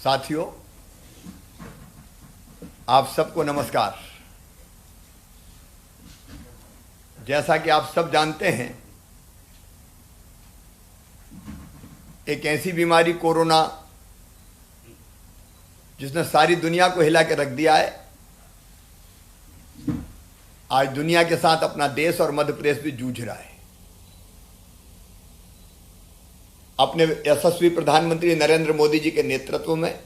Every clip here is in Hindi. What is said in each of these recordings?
साथियों, आप सबको नमस्कार। जैसा कि आप सब जानते हैं, एक ऐसी बीमारी कोरोना जिसने सारी दुनिया को हिला के रख दिया है, आज दुनिया के साथ अपना देश और मध्य प्रदेश भी जूझ रहा है। अपने यशस्वी प्रधानमंत्री नरेंद्र मोदी जी के नेतृत्व में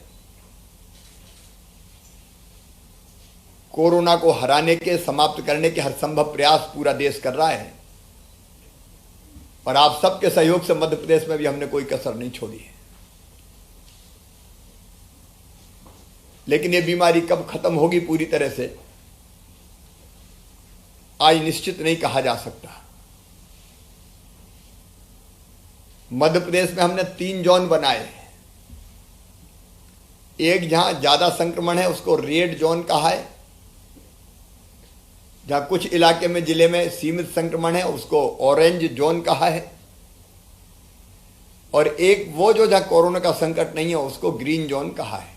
कोरोना को हराने के, समाप्त करने के हर संभव प्रयास पूरा देश कर रहा है और आप सबके सहयोग से मध्य प्रदेश में भी हमने कोई कसर नहीं छोड़ी है। लेकिन ये बीमारी कब खत्म होगी पूरी तरह से, आज निश्चित नहीं कहा जा सकता। मध्य प्रदेश में हमने 3 जोन बनाए हैं। एक जहां ज्यादा संक्रमण है उसको रेड जोन कहा है, जहां कुछ इलाके में जिले में सीमित संक्रमण है उसको ऑरेंज जोन कहा है, और एक वो जो जहां कोरोना का संकट नहीं है उसको ग्रीन जोन कहा है।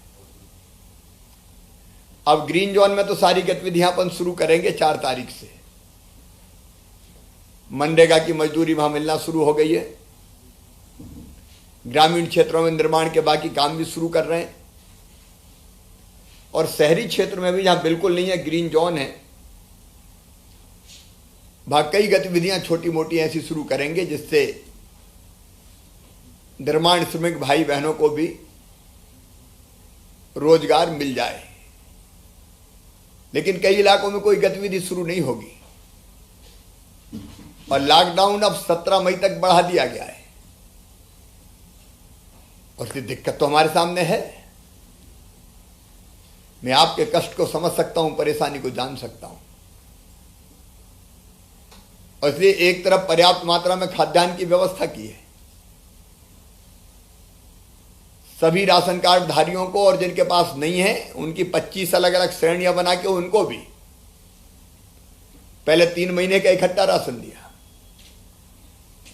अब ग्रीन जोन में तो सारी गतिविधियां अपन शुरू करेंगे 4 तारीख से। मनरेगा की मजदूरी वहां मिलना शुरू हो गई है, ग्रामीण क्षेत्रों में निर्माण के बाकी काम भी शुरू कर रहे हैं, और शहरी क्षेत्र में भी जहां बिल्कुल नहीं है, ग्रीन जोन है, वहां कई गतिविधियां छोटी मोटी ऐसी शुरू करेंगे जिससे निर्माण श्रमिक भाई बहनों को भी रोजगार मिल जाए। लेकिन कई इलाकों में कोई गतिविधि शुरू नहीं होगी और लॉकडाउन अब 17 मई तक बढ़ा दिया गया है, और इसकी दिक्कत तो हमारे सामने है। मैं आपके कष्ट को समझ सकता हूं, परेशानी को जान सकता हूं, और इसलिए एक तरफ पर्याप्त मात्रा में खाद्यान्न की व्यवस्था की है सभी राशन कार्ड धारियों को, और जिनके पास नहीं है उनकी 25 अलग अलग श्रेणियां बना के उनको भी पहले 3 महीने का इकट्ठा राशन दिया,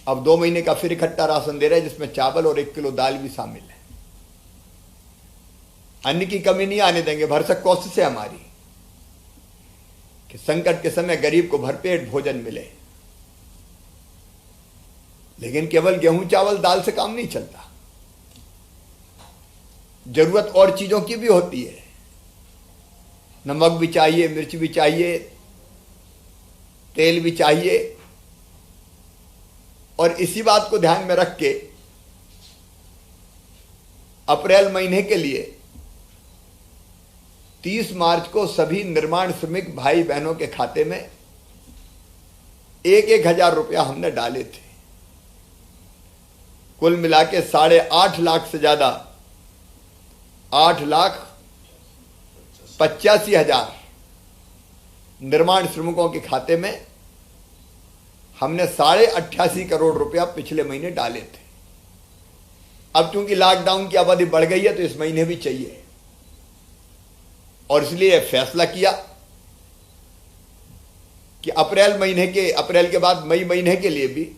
अब 2 महीने का फिर इकट्ठा राशन दे रहे हैं, जिसमें चावल और 1 किलो दाल भी शामिल है। अन्न की कमी नहीं आने देंगे। भरसक कोशिश है हमारी कि संकट के समय गरीब को भरपेट भोजन मिले, लेकिन केवल गेहूं चावल दाल से काम नहीं चलता। जरूरत और चीजों की भी होती है, नमक भी चाहिए, मिर्च भी चाहिए, तेल भी चाहिए, और इसी बात को ध्यान में रख के अप्रैल महीने के लिए 30 मार्च को सभी निर्माण श्रमिक भाई बहनों के खाते में 1-1 हजार रुपया हमने डाले थे। कुल मिला के 8.5 लाख से ज्यादा, 8,85,000 निर्माण श्रमिकों के खाते में हमने 88.5 करोड़ रुपया पिछले महीने डाले थे। अब चूंकि लॉकडाउन की अवधि बढ़ गई है तो इस महीने भी चाहिए, और इसलिए फैसला किया कि अप्रैल के बाद मई महीने के लिए भी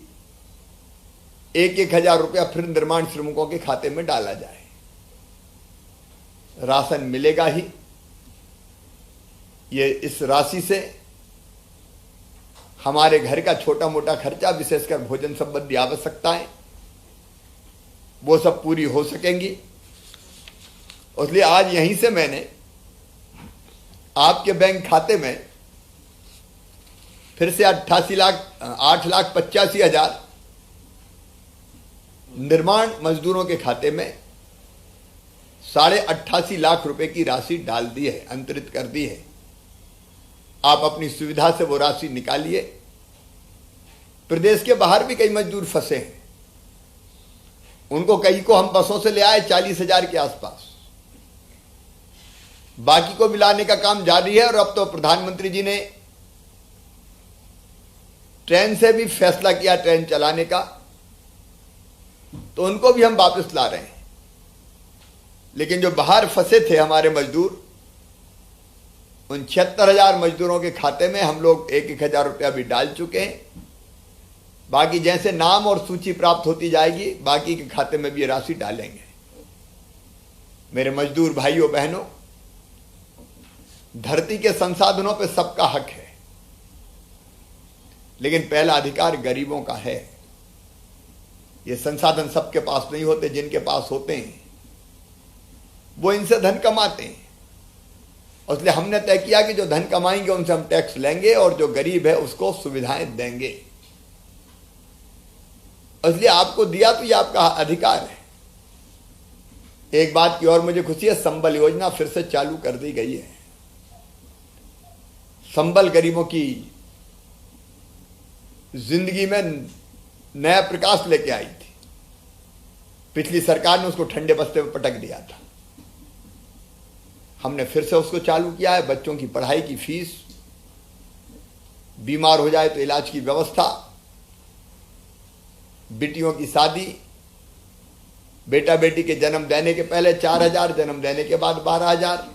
1-1 हजार रुपया फिर निर्माण श्रमिकों के खाते में डाला जाए। राशन मिलेगा ही, ये इस राशि से हमारे घर का छोटा मोटा खर्चा, विशेषकर भोजन संबंधी आवश्यकताएं, वो सब पूरी हो सकेंगी। इसलिए आज यहीं से मैंने आपके बैंक खाते में फिर से 8,85,000 निर्माण मजदूरों के खाते में 88.5 लाख रुपए की राशि डाल दी है, अंतरित कर दी है। आप अपनी सुविधा से वो राशि निकालिए। प्रदेश के बाहर भी कई मजदूर फंसे हैं, उनको कई को हम बसों से ले आए 40,000 के आसपास, बाकी को भी लाने का काम जारी है। और अब तो प्रधानमंत्री जी ने ट्रेन से भी फैसला किया ट्रेन चलाने का, तो उनको भी हम वापस ला रहे हैं। लेकिन जो बाहर फंसे थे हमारे मजदूर, उन 76,000 मजदूरों के खाते में हम लोग 1-1 हजार रुपया भी डाल चुके हैं। बाकी जैसे नाम और सूची प्राप्त होती जाएगी, बाकी के खाते में भी ये राशि डालेंगे। मेरे मजदूर भाइयों बहनों, धरती के संसाधनों पे सबका हक है, लेकिन पहला अधिकार गरीबों का है। ये संसाधन सबके पास नहीं होते, जिनके पास होते हैं वो इनसे धन कमाते हैं। इसलिए हमने तय किया कि जो धन कमाएंगे उनसे हम टैक्स लेंगे और जो गरीब है उसको सुविधाएं देंगे। इसलिए आपको दिया तो ये आपका अधिकार है। एक बात की और मुझे खुशी है, संबल योजना फिर से चालू कर दी गई है। संबल गरीबों की जिंदगी में नया प्रकाश लेके आई थी। पिछली सरकार ने उसको ठंडे बस्ते में पटक दिया था। हमने फिर से उसको चालू किया है। बच्चों की पढ़ाई की फीस, बीमार हो जाए तो इलाज की व्यवस्था, बेटियों की शादी, बेटा बेटी के जन्म देने के पहले 4,000, जन्म देने के बाद 12,000,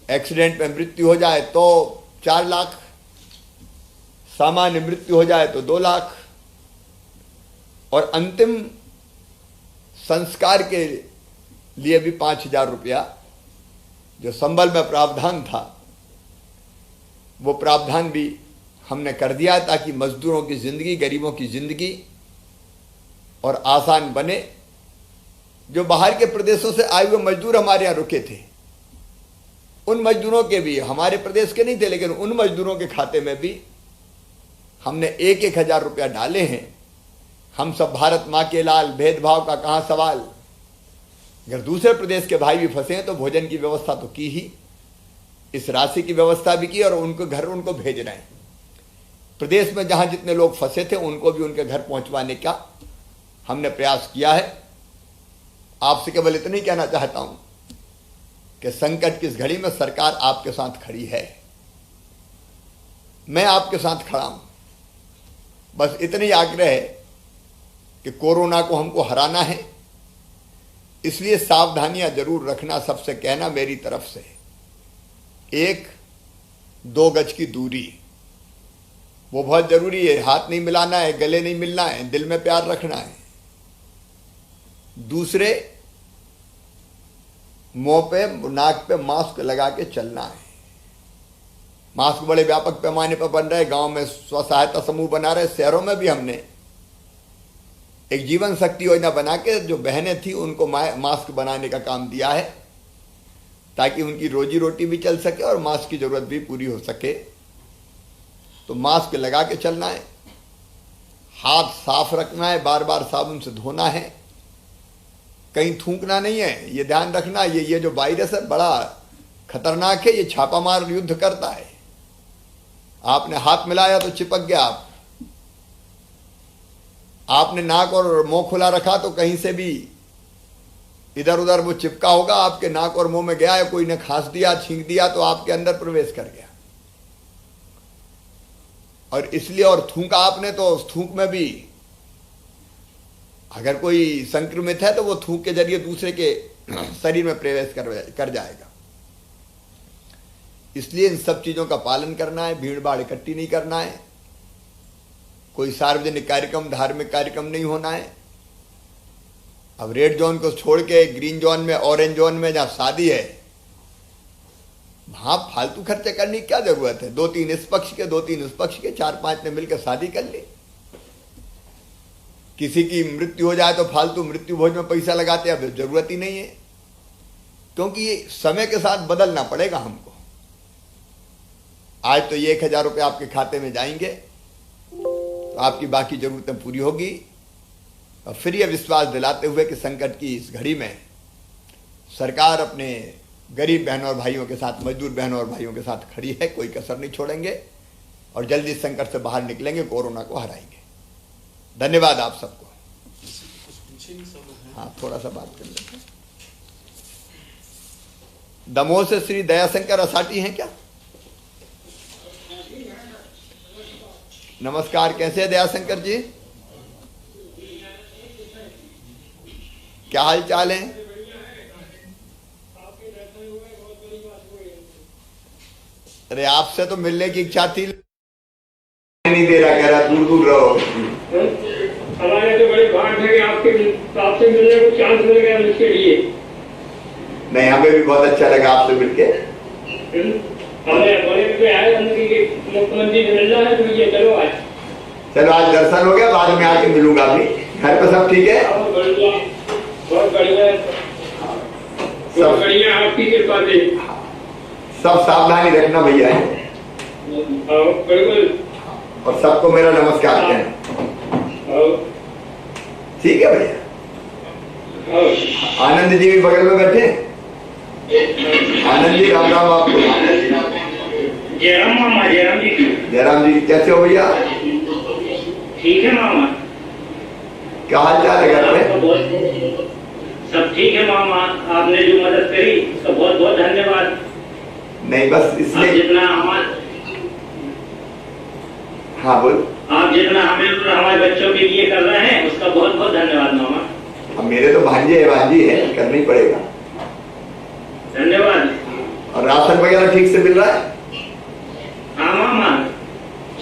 एक्सीडेंट में मृत्यु हो जाए तो 4 लाख, सामान्य मृत्यु हो जाए तो 2 लाख, और अंतिम संस्कार के लिए भी 5,000 रुपया जो संबल में प्रावधान था वो प्रावधान भी हमने कर दिया है, ताकि मजदूरों की जिंदगी, गरीबों की जिंदगी और आसान बने। जो बाहर के प्रदेशों से आए हुए मजदूर हमारे यहाँ रुके थे, उन मजदूरों के भी, हमारे प्रदेश के नहीं थे लेकिन उन मजदूरों के खाते में भी हमने 1,000 रुपया डाले हैं। हम सब भारत माँ के लाल, भेदभाव का कहाँ सवाल। अगर दूसरे प्रदेश के भाई भी फंसे हैं तो भोजन की व्यवस्था तो की ही, इस राशि की व्यवस्था भी की और उनको घर उनको भेज रहे हैं। प्रदेश में जहां जितने लोग फंसे थे उनको भी उनके घर पहुंचवाने का हमने प्रयास किया है। आपसे केवल इतना ही कहना चाहता हूं कि संकट की इस घड़ी में सरकार आपके साथ खड़ी है, मैं आपके साथ खड़ा हूं। बस इतना ही आग्रह है कि कोरोना को हमको हराना है, इसलिए सावधानियां जरूर रखना, सबसे कहना मेरी तरफ से। 1-2 गज की दूरी वो बहुत जरूरी है। हाथ नहीं मिलाना है, गले नहीं मिलना है, दिल में प्यार रखना है। दूसरे, मुंह पे, नाक पे मास्क लगा के चलना है। मास्क बड़े व्यापक पैमाने पर बन रहे, गांव में स्व सहायता समूह बना रहे, शहरों में भी हमने एक जीवन शक्ति योजना बना के जो बहनें थी उनको मास्क बनाने का काम दिया है, ताकि उनकी रोजी रोटी भी चल सके और मास्क की जरूरत भी पूरी हो सके। तो मास्क लगा के चलना है, हाथ साफ रखना है, बार बार साबुन से धोना है, कहीं थूकना नहीं है, ये ध्यान रखना। ये जो वायरस है बड़ा खतरनाक है, ये छापामार युद्ध करता है। आपने हाथ मिलाया तो चिपक गया, आपने नाक और मुंह खुला रखा तो कहीं से भी इधर उधर वो चिपका होगा, आपके नाक और मुंह में गया है, कोई ने खांस दिया, छींक दिया तो आपके अंदर प्रवेश कर गया। और इसलिए, और थूका आपने तो उस थूक में भी अगर कोई संक्रमित है तो वो थूक के जरिए दूसरे के शरीर में प्रवेश कर जाएगा। इसलिए इन सब चीजों का पालन करना है, भीड़ भाड़ इकट्ठी नहीं करना है, कोई सार्वजनिक कार्यक्रम, धार्मिक कार्यक्रम नहीं होना है। अब रेड जोन को छोड़ के ग्रीन जोन में, ऑरेंज जोन में जहां शादी है वहां फालतू खर्चे करने की क्या जरूरत है। 2-3 इस पक्ष के, 2-3 उस पक्ष के, 4-5 ने मिलकर शादी कर ली। किसी की मृत्यु हो जाए तो फालतू मृत्यु भोज में पैसा लगाते, अब जरूरत ही नहीं है, क्योंकि ये समय के साथ बदलना पड़ेगा हमको। आज तो ये 1,000 रुपये आपके खाते में जाएंगे तो आपकी बाकी जरूरतें पूरी होगी। और फिर यह विश्वास दिलाते हुए कि संकट की इस घड़ी में सरकार अपने गरीब बहनों और भाइयों के साथ, मजदूर बहनों और भाइयों के साथ खड़ी है, कोई कसर नहीं छोड़ेंगे और जल्दी संकट से बाहर निकलेंगे, कोरोना को हराएंगे। धन्यवाद आप सबको। हाँ, थोड़ा सा बात कर लेते हैं। दमोह से श्री दयाशंकर असाटी हैं क्या? नमस्कार, कैसे हैं दयाशंकर जी? क्या हाल चाल है? अरे आपसे तो मिलने की इच्छा थी, नहीं दे रहा, कह रहा दूर दूर रहो। हमारे तो बड़ी बात है कि आपके तो आपसे मिलने को चांस मिल गया इसके लिए। नहीं, हमें भी बहुत अच्छा लगा आपसे मिलके। हमने बोले कि आए हमने कि मुख्यमंत्री से मिलना है, तो ये चलो आज। चलो आज दर्शन हो गया, बाद में आके मिलूंगा अभी। घर पे सब ठीक है? बहुत बढ़िया, बहुत बढ़िया, बहुत बढ़िया, आपकी कृपा से। सब सावधानी रखना भैया है। बिल्कुल। और सबको मेरा नमस्कार कहना। ठीक है भैया। आनंद जी भी बगल में बैठे। आनंद जी राम राम आपको। जयराम मामा, जयराम जी। जयराम जी कैसे हो भैया? ठीक है मामा। क्या हाल चाल है घर में? सब ठीक है मामा, आपने जो मदद करी उसका बहुत बहुत धन्यवाद। नहीं बस इसलिए जितना हमारे, हाँ बोल। आप जितना हमें और हमारे बच्चों के लिए कर रहे हैं उसका बहुत बहुत धन्यवाद मामा। अब मेरे तो भांजे है, भांजी है, करना ही पड़ेगा। धन्यवाद। और राशन वगैरह ठीक से मिल रहा है? हाँ मामा,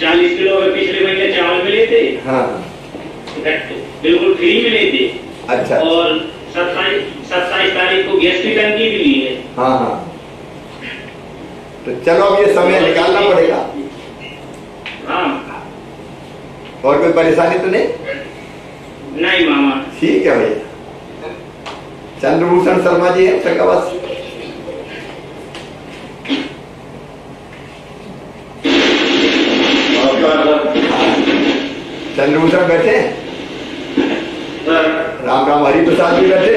40 किलो पिछले महीने चावल मिले थे। हाँ बिल्कुल फ्री मिले थे। अच्छा। और 27 तारीख को गैस की टंकी भी ली है। हाँ हाँ, तो चलो अब ये समय निकालना पड़ेगा। हाँ। और कोई परेशानी तो नहीं? नहीं मामा। ठीक है भैया। चंद्रभूषण शर्मा जी है चकावास। चंद्रभूषण बैठे। राम राम। हरि प्रसाद जी बैठे।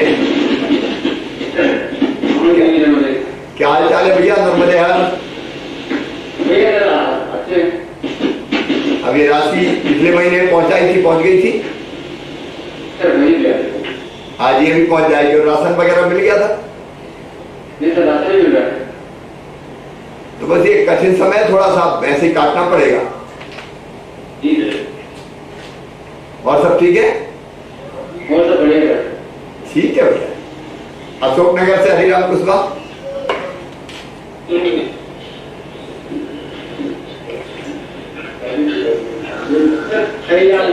क्या हाल चाल है भैया? नर्मदे हर। अब ये राशि पिछले महीने पहुंचाई थी, पहुंच गई थी। आज ये भी पहुंच जाएगी। और राशन वगैरह मिल गया था? राशन मिल रहा है। तो बस ये कठिन समय थोड़ा सा ऐसे ही काटना पड़ेगा। और सब ठीक है? और सब बढ़िया। ठीक है भैया। अशोक नगर से हरिराम कुशवाहा। हरिराम।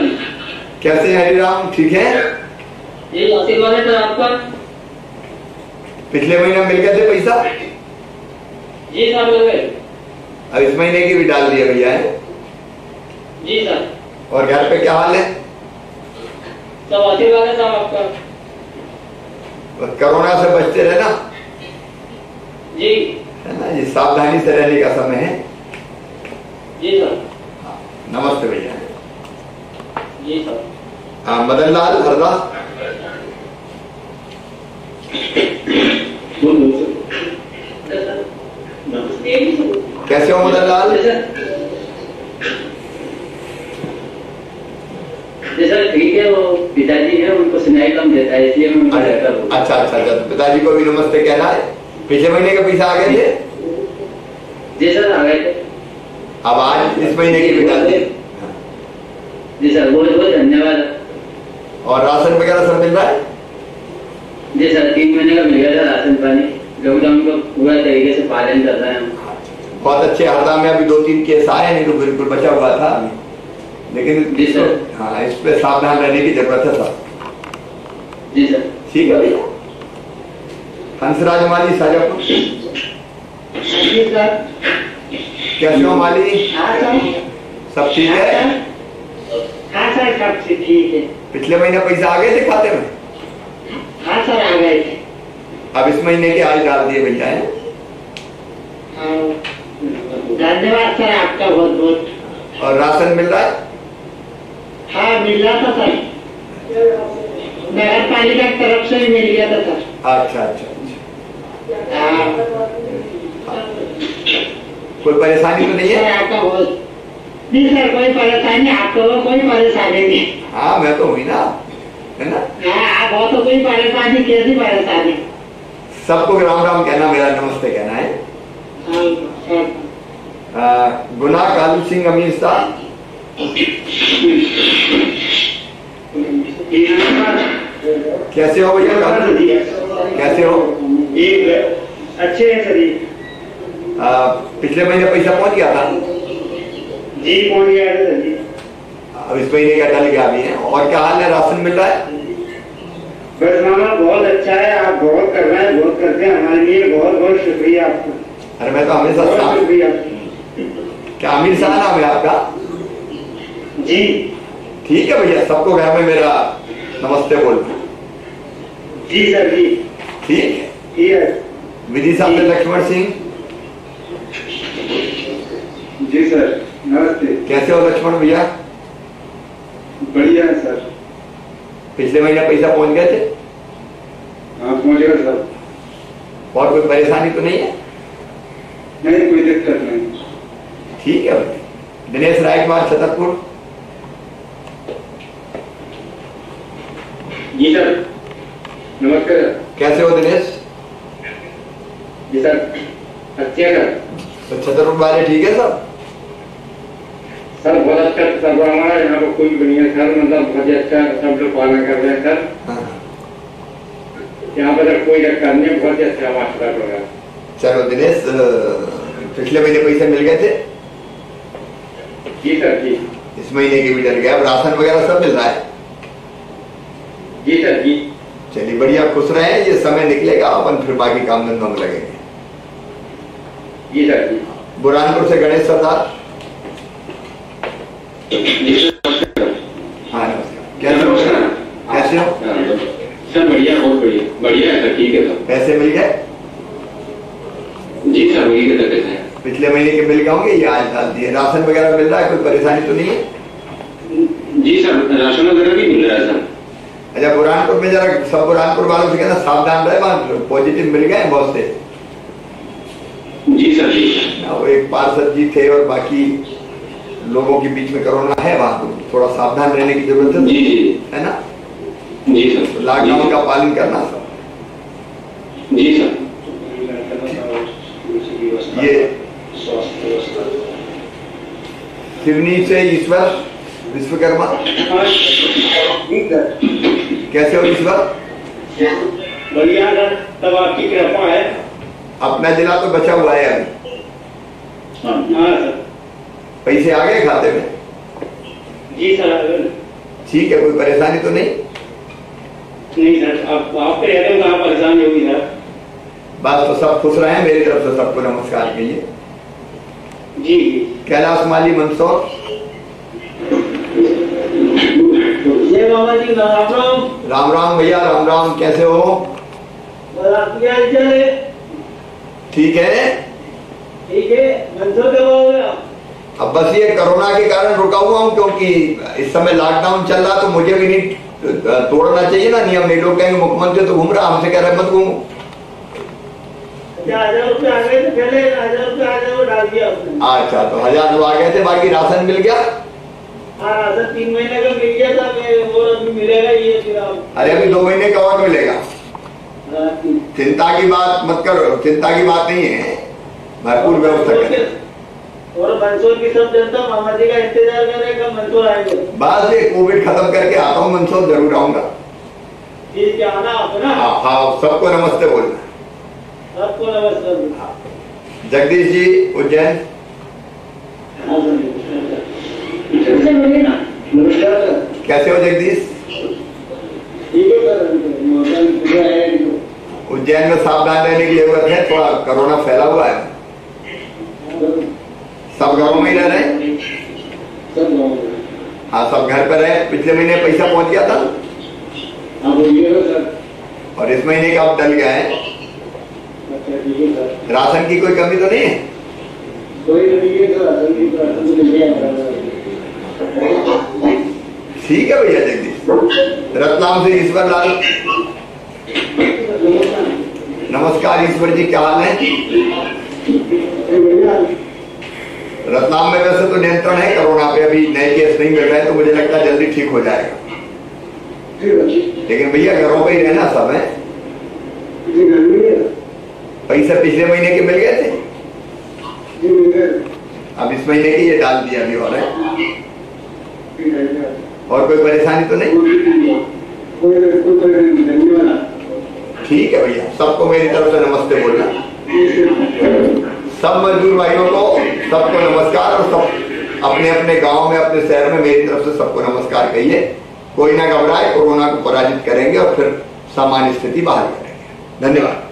कैसे हैं हरिराम? ठीक है? ये आशीर्वाद है सर आपका। पिछले महीने मिल गए थे पैसा? जी सर मिल गए। अब इस महीने की भी डाल दिया भैया है? जी सर। और घर पे क्या हाल है? सब आशीर्वाद है साहब आपका। कोरोना से बचते रहना। जी। है ना, ये सावधानी से रहने का समय है। जी सर। नमस्ते भैया। जी सर। हाँ, मदन लाल हरदास। कैसे हो मदन लाल? सर ठीक है, वो पिताजी है उनको सुनाई कम देता है इसलिए मैं उनका रहता हूँ। अच्छा अच्छा अच्छा, तो पिताजी को भी नमस्ते कहना है। पिछले महीने का पैसा आ गए थे? जी सर आ गए थे। अब आज इस महीने की भी डाल दी। जी सर बहुत बहुत धन्यवाद। और राशन वगैरह सब मिल रहा है? जी सर 3 महीने का मिल गया था राशन पानी। लॉकडाउन का पूरा तरीके से पालन कर रहे हैं। बहुत अच्छे। हरदा में अभी 2-3 केस आए, नहीं तो बिल्कुल बचा हुआ था अभी। लेकिन जी सर। हाँ, इस पे सावधान रहने की जरूरत है सर। जी सर। ठीक है भैया। हंसराज माली शाजापुर। जी सर। कैसे हो माली? हाँ सर। सब ठीक है? हाँ सर सब ठीक है। पिछले महीने पैसा आ गए थे खाते में? हाँ सर आ गए थे। अब इस महीने के आज डाल दिए भैया है। धन्यवाद सर आपका बहुत बहुत। और राशन मिल रहा है? हाँ मिल रहा था सर, नगर पालिका की तरफ से ही मिल गया था सर। अच्छा अच्छा अच्छा। हाँ। कोई परेशानी तो नहीं सर है? आपका बहुत नहीं सर, कोई परेशानी आपको कोई परेशानी नहीं। हाँ मैं तो हुई ना, है ना? हाँ आप हो तो कोई परेशानी, कैसी परेशानी? सबको राम राम कहना, मेरा नमस्ते कहना है। गुना कालू सिंह अमीर साहब। कैसे हो भैया? कैसे हो? अच्छे हैं सर। पिछले महीने पैसा पहुंच गया था? जी पहुंच गया था सर जी। अब इस महीने का डल गया अभी है। और क्या हाल है? राशन मिल रहा है? हाँ सर मिल रहा है। हाँ, पिछले महीने का पैसा आ गया था? हाँ मिल रहा था सर। अब इस महीने की डाल दिए। और क्या हाल है? राशन मिल रहा है? जी बस मामा बहुत अच्छा है, आप बहुत कर रहे हैं, बहुत करते हैं हमारे लिए, बहुत बहुत शुक्रिया आपका। अरे मैं तो हमेशा बहुत शुक्रिया। क्या आमिर शाह नाम है आपका? जी ठीक है भैया, सबको घर में मेरा नमस्ते बोल। जी सर जी ठीक है। ठीक है विधि साहब से लक्ष्मण सिंह, जी सर नमस्ते। कैसे हो लक्ष्मण भैया? बढ़िया है सर। पिछले महीने पैसा पहुंच गए थे? हाँ पहुँच गया सर। और कोई परेशानी तो नहीं है? नहीं कोई दिक्कत नहीं। ठीक है भैया। दिनेश रायकुमार छतरपुर, जी सर नमस्कार। कैसे हो दिनेश? जी सर अच्छे हैं सर। तो छतरपुर वाले ठीक है सब? सर बहुत अच्छा सब हमारा यहाँ पर कोई भी नहीं है सर, मतलब बहुत ही अच्छा सब लोग पालन कर रहे हैं सर। हाँ। यहाँ पर सर कोई दिक्कत नहीं, बहुत ही अच्छा मास्टर हो रहा है। चलो दिनेश, पिछले महीने पैसे मिल गए थे? जी सर जी इस महीने के भी डल गया, अब राशन वगैरह सब मिल रहा है? जी सर जी चलिए बढ़िया, खुश रहे। ये समय निकलेगा, अपन फिर बाकी काम धंधों में लगेंगे। जी सर जी। बुरहानपुर से गणेश सरदार, जी सर हाँ नमस्कार। कैसे हो? कैसे हो? सर बढ़िया, बहुत बढ़िया बढ़िया है सर। ठीक है सर। पैसे मिल गए? जी सर वही के पैसे हैं। पिछले महीने के मिल गए होंगे, ये आज डाल दिए। राशन वगैरह मिल रहा है, कोई परेशानी तो नहीं है? जी सर राशन वगैरह भी मिल रहा है सर। अच्छा, बुरहानपुर में जरा सब बुरहानपुर वालों से कहना सावधान रहे, वहां पॉजिटिव मिल गए बहुत से। जी सर जी वो एक पार्षद जी थे और बाकी लोगों के बीच में कोरोना है, वहां तो थोड़ा सावधान रहने की जरूरत है। जी जी है ना? जी सर। लॉकडाउन का पालन करना सब। जी सर। ये सिवनी से ईश्वर विश्वकर्मा, कैसे हो ईश्वर? बढ़िया सर, तब आपकी कृपा है। अपना जिला तो बचा हुआ है अभी। हाँ सर। पैसे आ गए खाते में? जी सर। ठीक है, कोई परेशानी तो नहीं? नहीं सर, आप पे रहते हो कहाँ परेशानी होगी सर। बस तो सब खुश रहे, मेरी तरफ से सबको नमस्कार कहिए। जी कैलाश माली मंदसौर, जय बाबा जी, राम राम। राम राम भैया, राम राम। कैसे हो? ठीक है। ठीक है, मंसूर कब हो गया? अब बस ये कोरोना के कारण रुका हुआ हूँ, क्योंकि इस समय लॉकडाउन चल रहा, तो मुझे भी नहीं तोड़ना चाहिए ना नियम। नहीं, लोग कहेंगे मुख्यमंत्री तो घूम रहा, हमसे कह रहे मत घूमो। 1000 रुपये आ गए थे पहले, 1000 रुपये आ गए वो डाल दिया आपने। अच्छा, तो 1000 जो आ गए थे, बाकी राशन मिल गया? हाँ राशन 3 महीने का मिल गया था, और अभी मिलेगा ये फिर आप। अरे अभी 2 महीने का और मिलेगा। हाँ, चिंता की बात मत करो, चिंता की बात नहीं है, भरपूर व्यवस्था करें। और मंसूर की सब जनता मामा जी का इंतजार करेगा, मंसूर आएंगे। बस ये कोविड खत्म करके आता हूँ मंसूर, जरूर आऊंगा। ठीक है, आना आप ना। हाँ, सबको नमस्ते बोलना। सबको नमस्कार। जगदीश जी उज्जैन, नमस्कार। कैसे हो जगदीश? ठीक है सर। उज्जैन में सावधान रहने की जरूरत है, थोड़ा कोरोना फैला हुआ है। सब घरों में ही रह रहे हैं? हाँ, सब घर पर रहे। पिछले महीने पैसा पहुंच गया था? और इस महीने का अब डल गया है। राशन की कोई कमी तो नहीं है? ठीक है भैया जगदीश। रतलाम से ईश्वर लाल, नमस्कार ईश्वर जी, क्या हाल है? रतलाम में वैसे तो नियंत्रण है कोरोना पे, अभी नए केस नहीं मिल रहे, तो मुझे लगता है जल्दी ठीक हो जाएगा। लेकिन भैया घरों पे ही रहना सब है। पैसे पिछले महीने के मिल गए थे, अब इस महीने की ये डाल दिया अभी। और कोई परेशानी तो नहीं? ठीक है भैया, सबको मेरी तरफ से नमस्ते बोलना। सब मजदूर भाइयों को सबको नमस्कार, और सब अपने अपने गांव में, अपने शहर में मेरी तरफ से सबको नमस्कार कहिए। कोई ना घबराए, कोरोना को पराजित करेंगे और फिर सामान्य स्थिति बहाल करेंगे। धन्यवाद।